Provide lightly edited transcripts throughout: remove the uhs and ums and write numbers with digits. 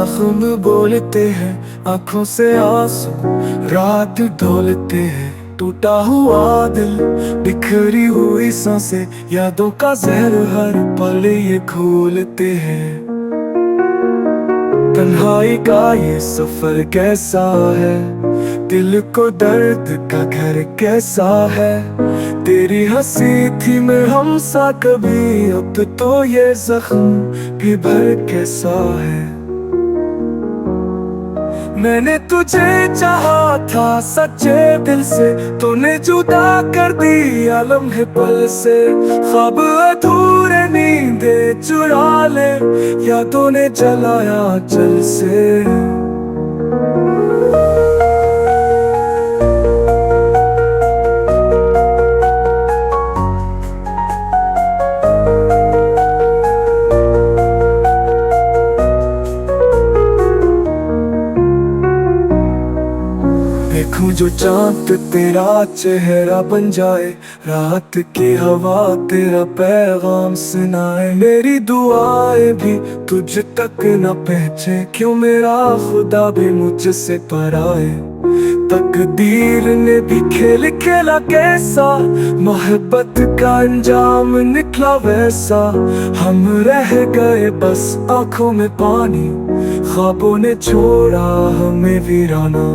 जख्म बोलते हैं, आंखों से आंसू रात ढोलते हैं। टूटा हुआ दिल, बिखरी हुई सांसें, यादों का जहर हर पल ये घोलते हैं। तन्हाई का ये सफर कैसा है, दिल को दर्द का घर कैसा है। तेरी हंसी थी मैं हम सा कभी, अब तो ये जख्म भी भर कैसा है। मैंने तुझे चाहा था सच्चे दिल से, तूने जुदा कर दिया लम्हे पल से। ख्वाब अधूरे नींदे चुरा ले, यादों ने जलाया जल से। देखूं जो चांद तेरा चेहरा बन जाए, रात की हवा तेरा पैगाम सुनाए। मेरी दुआएं भी तुझ तक न पहुंचे, क्यों मेरा खुदा भी मुझसे पराए। तकदीर ने भी खेल खेला कैसा, मोहब्बत का अंजाम निकला वैसा। हम रह गए बस आंखों में पानी, ख्वाबों ने छोड़ा हमें वीराना।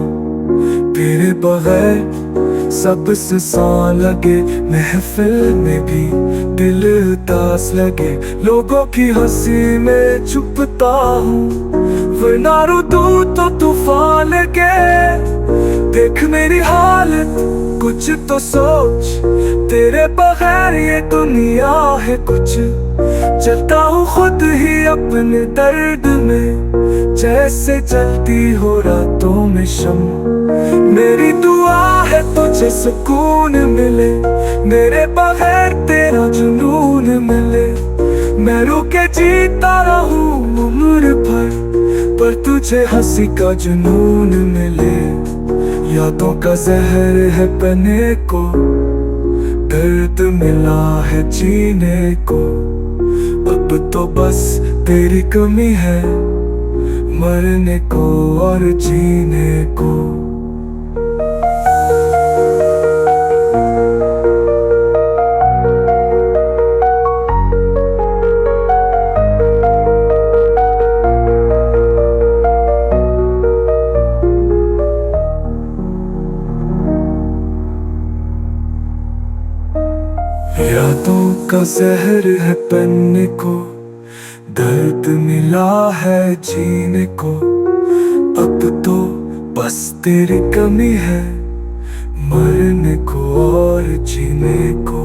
तेरे बगैर सब सुसान लगे, महफिल में भी दिल उदास लगे। लोगों की हंसी में छुपता हूँ, वरना रुदूं तो तूफान लगे। देख मेरी हालत, कुछ तो सोच, तेरे बगैर ये दुनिया है कुछ। चलता हूँ खुद ही अपने दर्द में, जैसे चलती हो रातों में शम्म। मेरी दुआ है तुझे सुकून मिले, मेरे बगैर तेरा जुनून मिले। मैं रुके जीता रहूं उम्र भर, पर तुझे हंसी का जुनून मिले। यादों का जहर है पने को, दर्द मिला है जीने को। अब तो बस तेरी कमी है, मरने को और जीने को। यादों का जहर है पन्ने को, दर्द मिला है जीने को। अब तो बस तेरी कमी है, मरने को और जीने को।